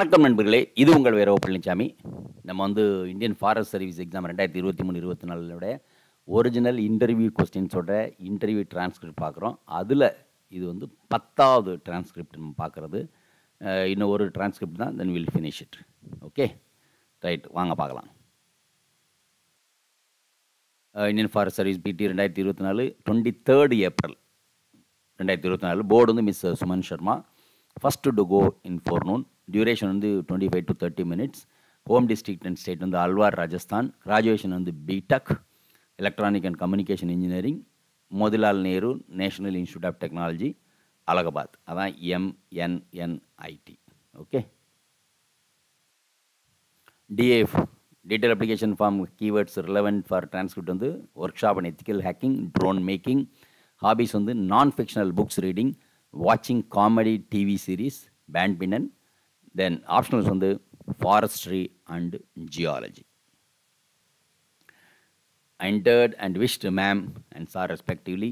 வணக்கம் நண்பர்களே, இது உங்கள் வேற பழனிசாமி. நம்ம Indian forest service exam 2023-24 original interview கொஸ்டின்ஸோட இன்டர்வியூ டிரான்ஸ்கிரிப்ட் பார்க்குறோம். அதில் இது 10வது டிரான்ஸ்கிரிப்ட் நம்ம பார்க்குறது. இன்னும் ஒரு டிரான்ஸ்கிரிப்ட் தான், then will finish it. Okay right, வாங்க பார்க்கலாம். இந்தியன் ஃபாரஸ்ட் சர்வீஸ் பிடி 2024 23rd April 2024. Board miss Suman Sharma. First to go in forenoon. Duration 25 to 30 minutes. Home district and state Alwar, Rajasthan. Graduation B.Tech, Electronic and Communication Engineering. Motilal Nehru National Institute of Technology, Allahabad. That's MNNIT. Okay. DAF, Detailed Application Form, keywords relevant for transcript workshop on ethical hacking, drone making. Hobbies non-fictional books reading, watching comedy TV series, badminton. Then optionals forestry and geology. I entered and wished ma'am and sir respectively.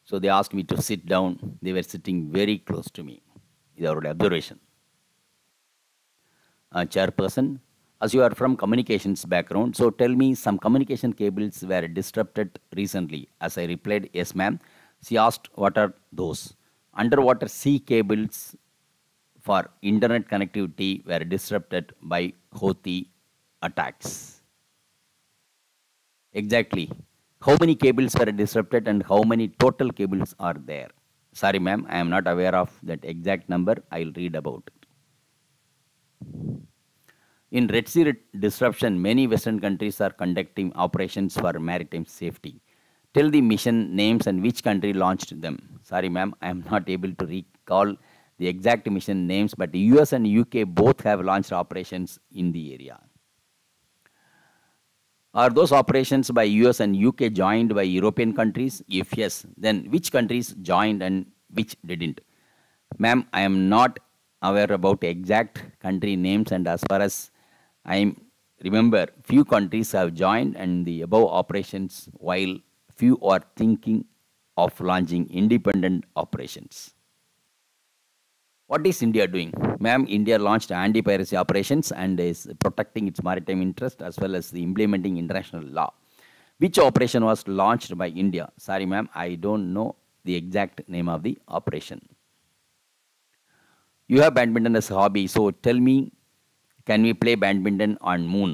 So they asked me to sit down. They were sitting very close to me. This is our observation. Chairperson, as you are from communications background, so tell me some communication cables were disrupted recently. As I replied, yes ma'am. She asked, what are those? Underwater sea cables for internet connectivity were disrupted by Houthi attacks. Exactly. How many cables were disrupted and how many total cables are there? Sorry ma'am, I am not aware of that exact number. I will read about it. In Red Sea disruption, many Western countries are conducting operations for maritime safety. Tell the mission names and which country launched them. Sorry ma'am, I am not able to recall the exact mission names, but US and UK both have launched operations in the area. Are those operations by US and UK joined by European countries? If yes, then which countries joined and which didn't? Ma'am, I am not aware about exact country names, and as far as I remember, few countries have joined and the above operations, while few are thinking of launching independent operations. What is India doing? Ma'am, India launched anti-piracy operations and is protecting its maritime interest as well as implementing international law. Which operation was launched by India? Sorry ma'am, I don't know the exact name of the operation. You have badminton as a hobby, so tell me, can we play badminton on moon?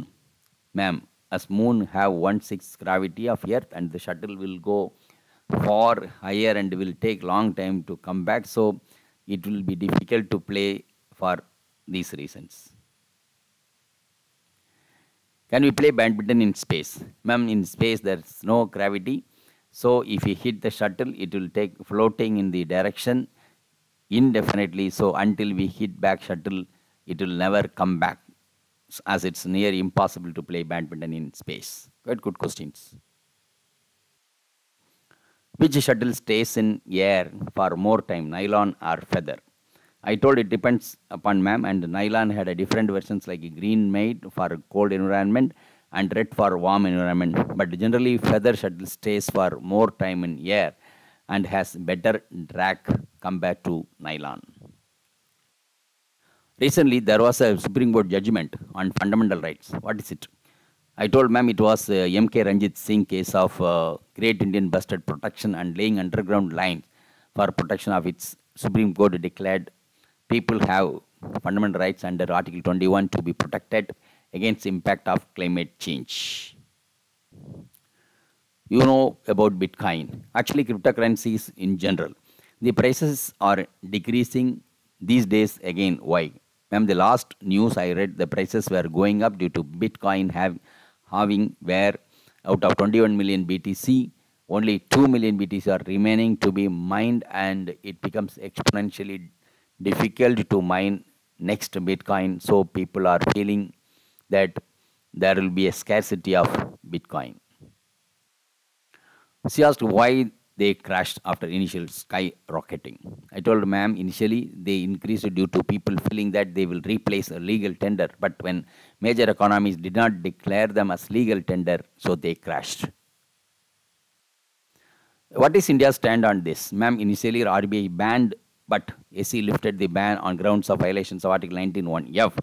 Ma'am, as moon have 1/6 gravity of earth and the shuttle will go far higher and will take long time to come back, so it will be difficult to play for these reasons. Can we play badminton in space? Ma'am, in space there is no gravity, so if you hit the shuttle it will take floating in the direction indefinitely, so until we hit back shuttle it will never come back, as it's near impossible to play badminton in space. Quite good questions. Which shuttle stays in air for more time, nylon or feather? I told it depends upon ma'am, and nylon had a different versions like green made for cold environment and red for warm environment, but generally feather shuttle stays for more time in air and has better drag compared to nylon. Recently, there was a Supreme Court judgment on fundamental rights. What is it? I told ma'am it was M.K. Ranjit Singh case of Great Indian Bustard protection and laying underground lines for protection of its. Supreme Court declared people have fundamental rights under Article 21 to be protected against impact of climate change. You know about Bitcoin. Actually, cryptocurrencies in general, the prices are decreasing these days again. Why? Ma'am, the last news I read, the prices were going up due to Bitcoin having where out of 21 million BTC, only 2 million BTC are remaining to be mined, and it becomes exponentially difficult to mine next Bitcoin. So people are feeling that there will be a scarcity of Bitcoin. She asked why they crashed after initial skyrocketing. I told ma'am initially they increased due to people feeling that they will replace a legal tender, but when major economies did not declare them as legal tender, so they crashed. What is India's stand on this? Ma'am, initially RBI banned, but SC lifted the ban on grounds of violations of Article 19(1)(f)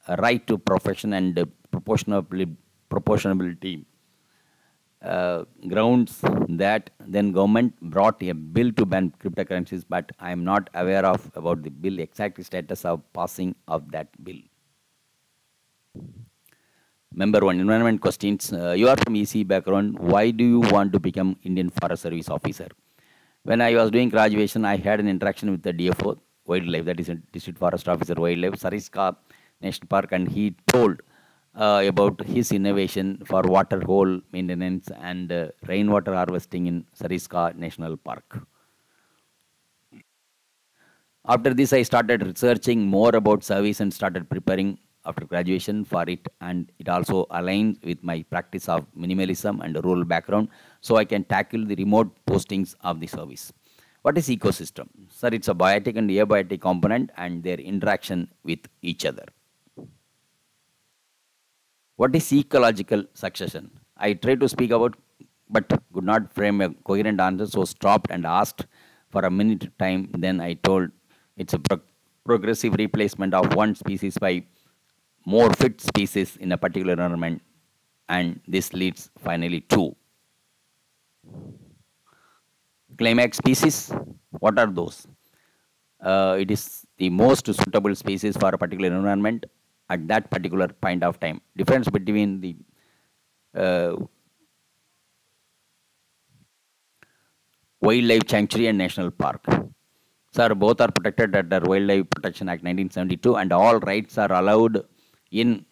a right to profession and proportionability grounds that then government brought a bill to ban cryptocurrencies, but I am not aware of about the bill exact status of passing of that bill. Member one, environment questions. You are from EC background. Why do you want to become Indian Forest Service officer? When I was doing graduation, I had an interaction with the DFO, wildlife, that is a District Forest Officer, wildlife, Sariska National Park, and he told about his innovation for water hole maintenance and rainwater harvesting in Sariska National Park. After this, I started researching more about service and started preparing after graduation for it. And it also aligns with my practice of minimalism and a rural background, so I can tackle the remote postings of the service. What is ecosystem? Sir, it's a biotic and abiotic component and their interaction with each other. What is ecological succession? I tried to speak about, but could not frame a coherent answer, so stopped and asked for a minute time. Then I told it's a progressive replacement of one species by more fit species in a particular environment, and this leads finally to climax species. What are those? It is the most suitable species for a particular environment at that particular point of time. Difference between the wildlife sanctuary and national park. Sir, both are protected under Wildlife Protection Act 1972, and all rights are allowed in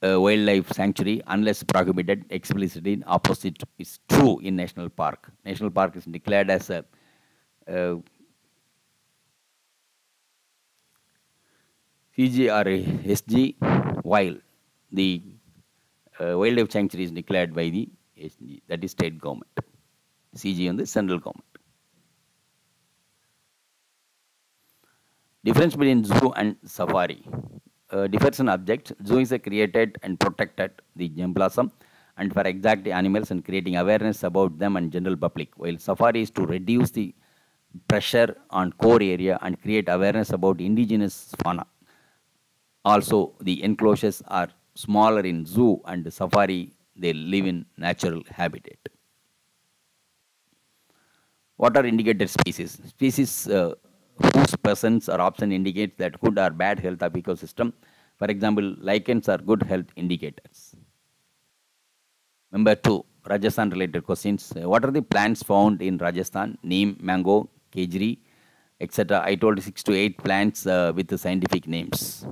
wildlife sanctuary unless prohibited explicitly. Opposite is true in national park. National park is declared as a CG or a SG, while the wildlife sanctuary is declared by the SG, that is state government. CG on the central government. Difference between zoo and safari. Differs in objects. Zoo is a created and protected the gem-blossom and for exact animals and creating awareness about them and general public, while safari is to reduce the pressure on core area and create awareness about indigenous fauna. Also, the enclosures are smaller in zoo and safari, they live in natural habitat. What are indicated species? Species whose presence or absence indicates that good or bad health of ecosystem. For example, lichens are good health indicators. Number two, Rajasthan related questions. What are the plants found in Rajasthan? Neem, mango, kejri, etc. I told 6 to 8 plants with the scientific names.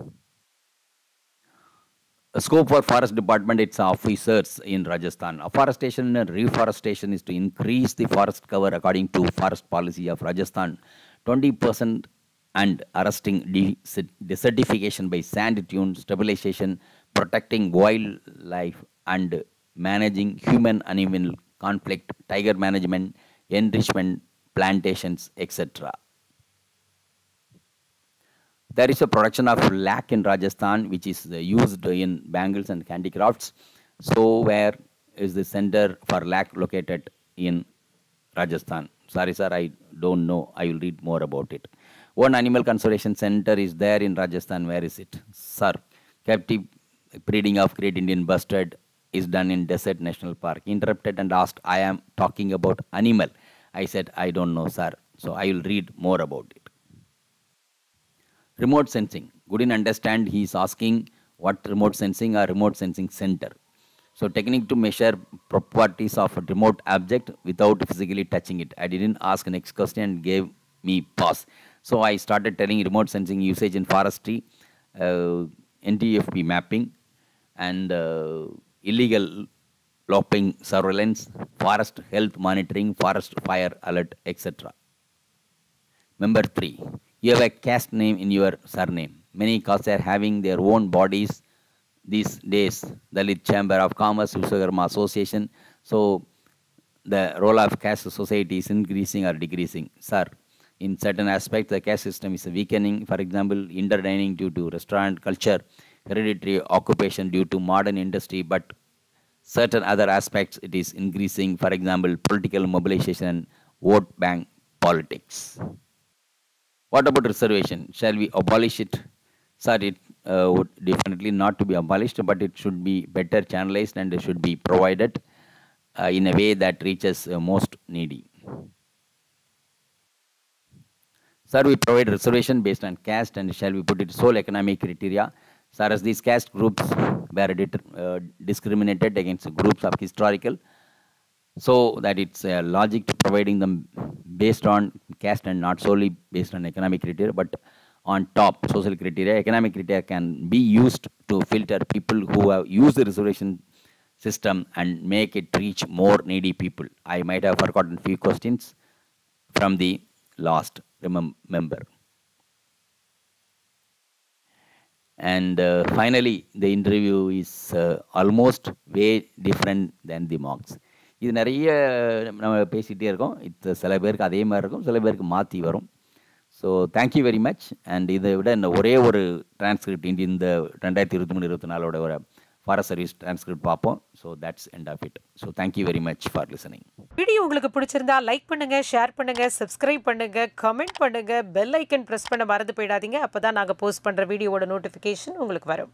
A scope for forest department, its officers in Rajasthan. Afforestation and reforestation is to increase the forest cover according to forest policy of Rajasthan 20% and arresting desertification by sand dune stabilization, protecting wildlife and managing human-animal conflict, tiger management, enrichment, plantations, etc. There is a production of lac in Rajasthan, which is used in bangles and handicrafts. So, where is the center for lac located in Rajasthan? Sorry, sir, I don't know. I will read more about it. One animal conservation center is there in Rajasthan. Where is it? Sir, captive breeding of Great Indian Bustard is done in Desert National Park. Interrupted and asked, I am talking about animal. I said, I don't know, sir. So, I will read more about it. Remote sensing. Couldn't understand. He is asking what remote sensing or remote sensing center. So technique to measure properties of a remote object without physically touching it. I didn't ask next question and gave me pause. So I started telling remote sensing usage in forestry, NTFP mapping, and illegal lopping surveillance, forest health monitoring, forest fire alert, etc. Number 3. You have a caste name in your surname. Many castes are having their own bodies these days. Dalit Chamber of Commerce, Vishwakarma Association. So, the role of caste society is increasing or decreasing. Sir, in certain aspects, the caste system is weakening. For example, indoor dining due to restaurant culture, hereditary occupation due to modern industry, but certain other aspects it is increasing. For example, political mobilization and vote bank politics. What about reservation? Shall we abolish it? Sir, would definitely not to be abolished, but it should be better channelized and it should be provided in a way that reaches most needy. Sir, we provide reservation based on caste and shall we put it sole economic criteria. Sir, as these caste groups were discriminated against groups of historical, so that it's a logic to providing them based on caste and not solely based on economic criteria, but on top social criteria. Economic criteria can be used to filter people who have used the reservation system and make it reach more needy people. I might have forgotten few questions from the last member. And finally, the interview is almost way different than the mocks. இது நிறைய நம்ம பேசிகிட்டே இருக்கோம். இது சில பேருக்கு அதே மாதிரி இருக்கும், சில பேருக்கு மாற்றி வரும். So thank you very much. And இதை விட இந்த ஒரே ஒரு டிரான்ஸ்கிரிப்ட் இந்த 2023-24 ஒரு ஃபாரஸ்ட் சர்வீஸ் டிரான்ஸ்கிரிப்ட் பார்ப்போம். So that's end of it. So thank you very much for listening. Video உங்களுக்கு பிடிச்சிருந்தா லைக் பண்ணுங்க, ஷேர் பண்ணுங்க, சப்ஸ்கிரைப் பண்ணுங்க, கமெண்ட் பண்ணுங்க, பெல் ஐக்கன் ப்ரெஸ் பண்ண மறந்து போயிடாதீங்க. அப்போ தான் நாங்கள் போஸ்ட் பண்ணுற வீடியோவோட நோட்டிஃபிகேஷன் உங்களுக்கு வரும்.